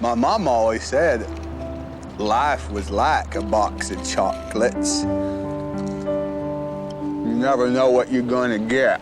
My mom always said life was like a box of chocolates. You never know what you're gonna get.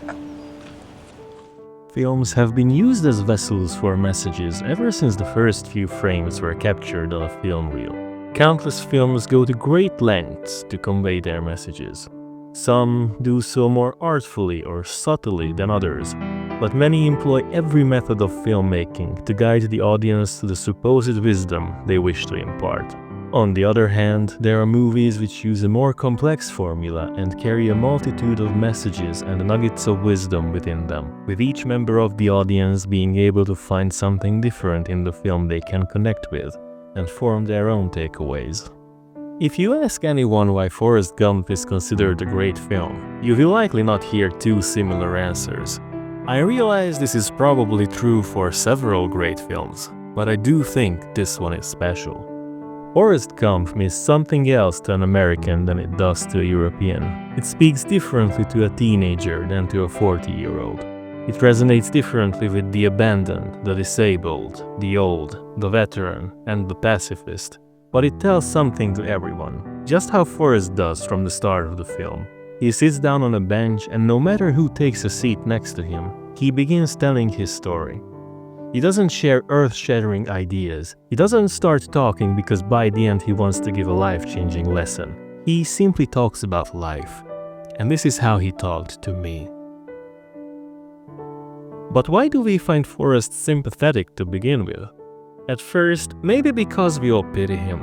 Films have been used as vessels for messages ever since the first few frames were captured on a film reel. Countless films go to great lengths to convey their messages. Some do so more artfully or subtly than others, but many employ every method of filmmaking to guide the audience to the supposed wisdom they wish to impart. On the other hand, there are movies which use a more complex formula and carry a multitude of messages and nuggets of wisdom within them, with each member of the audience being able to find something different in the film they can connect with and form their own takeaways. If you ask anyone why Forrest Gump is considered a great film, you will likely not hear two similar answers. I realize this is probably true for several great films, but I do think this one is special. Forrest Gump means something else to an American than it does to a European. It speaks differently to a teenager than to a 40-year-old. It resonates differently with the abandoned, the disabled, the old, the veteran, and the pacifist. But it tells something to everyone, just how Forrest does from the start of the film. He sits down on a bench, and no matter who takes a seat next to him, he begins telling his story. He doesn't share earth-shattering ideas. He doesn't start talking because by the end he wants to give a life-changing lesson. He simply talks about life. And this is how he talked to me. But why do we find Forrest sympathetic to begin with? At first, maybe because we all pity him.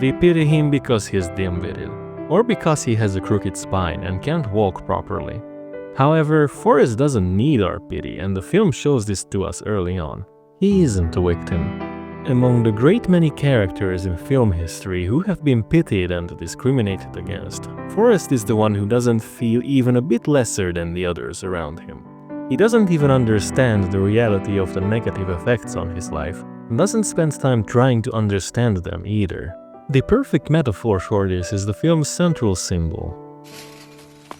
We pity him because he's dim-witted, or because he has a crooked spine and can't walk properly. However, Forrest doesn't need our pity, and the film shows this to us early on. He isn't a victim. Among the great many characters in film history who have been pitied and discriminated against, Forrest is the one who doesn't feel even a bit lesser than the others around him. He doesn't even understand the reality of the negative effects on his life, and doesn't spend time trying to understand them either. The perfect metaphor for this is the film's central symbol.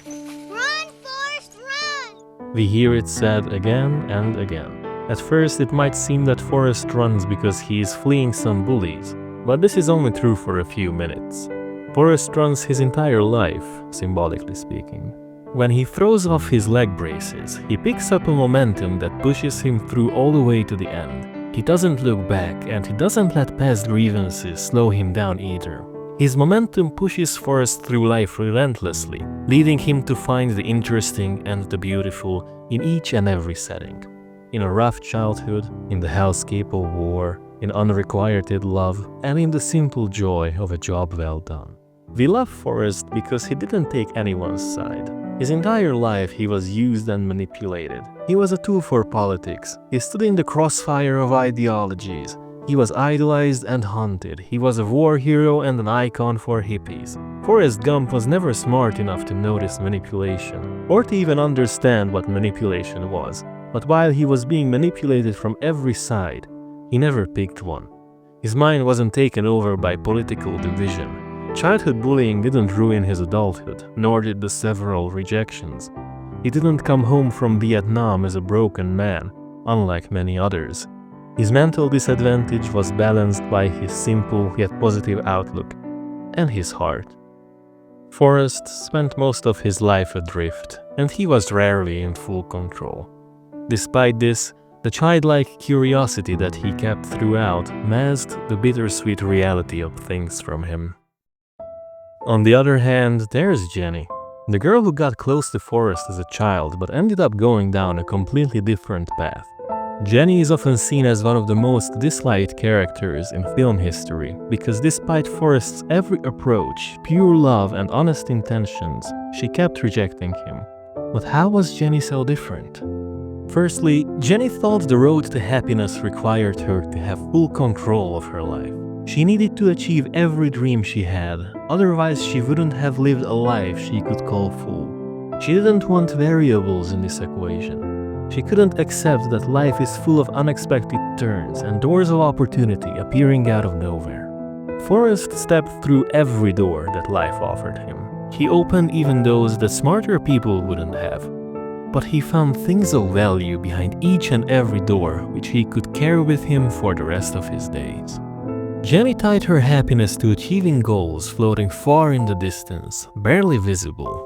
Run, Forrest, run! We hear it said again and again. At first it might seem that Forrest runs because he is fleeing some bullies, but this is only true for a few minutes. Forrest runs his entire life, symbolically speaking. When he throws off his leg braces, he picks up a momentum that pushes him through all the way to the end. He doesn't look back, and he doesn't let past grievances slow him down either. His momentum pushes Forrest through life relentlessly, leading him to find the interesting and the beautiful in each and every setting. In a rough childhood, in the hellscape of war, in unrequited love, and in the simple joy of a job well done. We love Forrest because he didn't take anyone's side. His entire life he was used and manipulated. He was a tool for politics. He stood in the crossfire of ideologies. He was idolized and hunted. He was a war hero and an icon for hippies. Forrest Gump was never smart enough to notice manipulation, or to even understand what manipulation was. But while he was being manipulated from every side, he never picked one. His mind wasn't taken over by political division. Childhood bullying didn't ruin his adulthood, nor did the several rejections. He didn't come home from Vietnam as a broken man, unlike many others. His mental disadvantage was balanced by his simple yet positive outlook, and his heart. Forrest spent most of his life adrift, and he was rarely in full control. Despite this, the childlike curiosity that he kept throughout masked the bittersweet reality of things from him. On the other hand, there's Jenny, the girl who got close to Forrest as a child but ended up going down a completely different path. Jenny is often seen as one of the most disliked characters in film history because despite Forrest's every approach, pure love and honest intentions, she kept rejecting him. But how was Jenny so different? Firstly, Jenny thought the road to happiness required her to have full control of her life. She needed to achieve every dream she had, otherwise she wouldn't have lived a life she could call full. She didn't want variables in this equation. She couldn't accept that life is full of unexpected turns and doors of opportunity appearing out of nowhere. Forrest stepped through every door that life offered him. He opened even those that smarter people wouldn't have. but he found things of value behind each and every door which he could carry with him for the rest of his days. Jenny tied her happiness to achieving goals floating far in the distance, barely visible.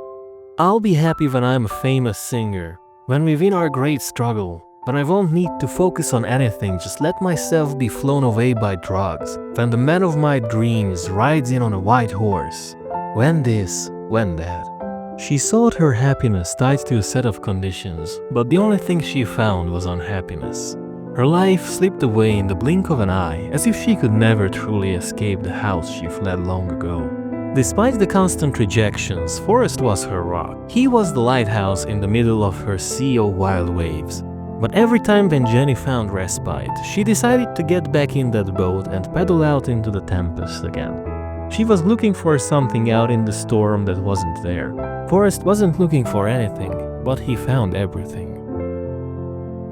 I'll be happy when I'm a famous singer, when we win our great struggle, when I won't need to focus on anything, just let myself be flown away by drugs, when the man of my dreams rides in on a white horse. When this, when that. She sought her happiness tied to a set of conditions, but the only thing she found was unhappiness. Her life slipped away in the blink of an eye, as if she could never truly escape the house she fled long ago. Despite the constant rejections, Forrest was her rock. He was the lighthouse in the middle of her sea of wild waves. But every time when Jenny found respite, she decided to get back in that boat and paddle out into the tempest again. She was looking for something out in the storm that wasn't there. Forrest wasn't looking for anything, but he found everything.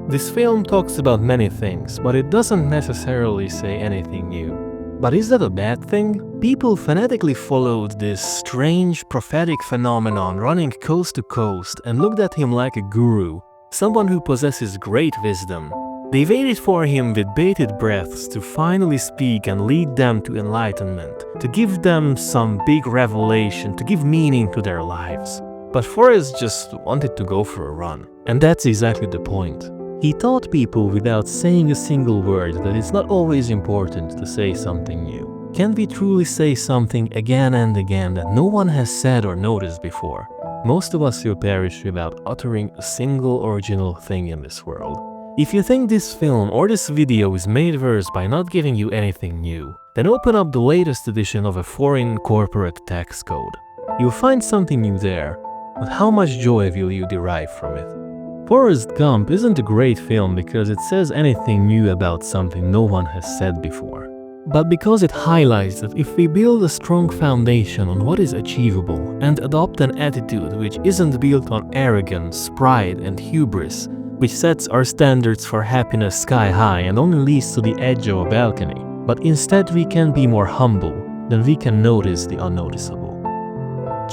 This film talks about many things, but it doesn't necessarily say anything new. But is that a bad thing? People fanatically followed this strange prophetic phenomenon running coast to coast and looked at him like a guru, someone who possesses great wisdom. They waited for him with bated breaths to finally speak and lead them to enlightenment, to give them some big revelation, to give meaning to their lives. But Forrest just wanted to go for a run. And that's exactly the point. He taught people without saying a single word that it's not always important to say something new. Can we truly say something again and again that no one has said or noticed before? Most of us will perish without uttering a single original thing in this world. If you think this film or this video is made worse by not giving you anything new, then open up the latest edition of a foreign corporate tax code. You'll find something new there, but how much joy will you derive from it? Forrest Gump isn't a great film because it says anything new about something no one has said before, but because it highlights that if we build a strong foundation on what is achievable and adopt an attitude which isn't built on arrogance, pride, and hubris, which sets our standards for happiness sky high and only leads to the edge of a balcony, but instead we can be more humble, then we can notice the unnoticeable.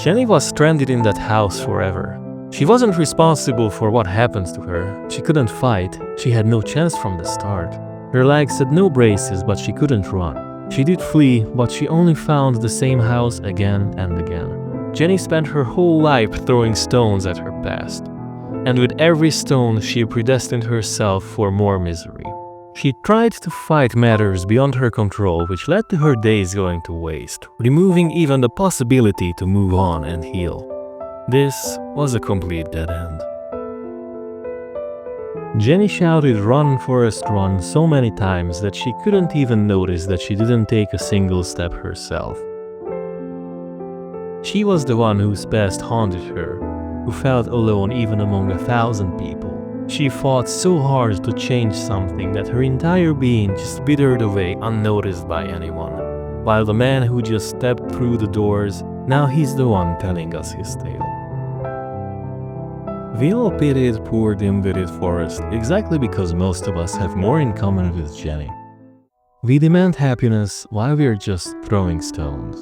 Jenny was stranded in that house forever. She wasn't responsible for what happens to her. She couldn't fight. She had no chance from the start. Her legs had no braces, but she couldn't run. She did flee, but she only found the same house again and again. Jenny spent her whole life throwing stones at her past. And with every stone, she predestined herself for more misery. She tried to fight matters beyond her control, which led to her days going to waste, removing even the possibility to move on and heal. This was a complete dead end. Jenny shouted "Run, Forrest, run" so many times that she couldn't even notice that she didn't take a single step herself. She was the one whose past haunted her, who felt alone even among 1,000 people. She fought so hard to change something that her entire being just withered away unnoticed by anyone. While the man who just stepped through the doors, now he's the one telling us his tale. We all pitied poor dim-witted Forrest exactly because most of us have more in common with Jenny. We demand happiness while we're just throwing stones.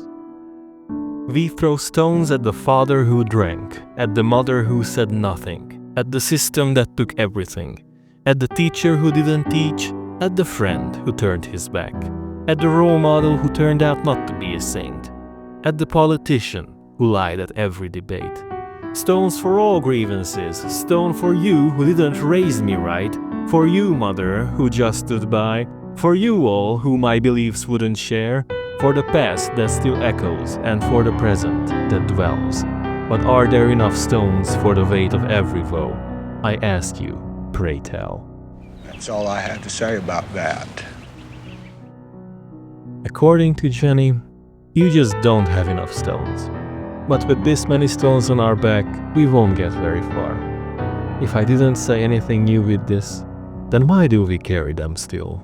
We throw stones at the father who drank, at the mother who said nothing, at the system that took everything, at the teacher who didn't teach, at the friend who turned his back, at the role model who turned out not to be a saint, at the politician who lied at every debate. Stones for all grievances, stone for you who didn't raise me right, for you, mother, who just stood by, for you all who my beliefs wouldn't share, for the past that still echoes and for the present that dwells. But are there enough stones for the weight of every woe? I ask you, pray tell. That's all I have to say about that. According to Jenny, you just don't have enough stones. But with this many stones on our back, we won't get very far. If I didn't say anything new with this, then why do we carry them still?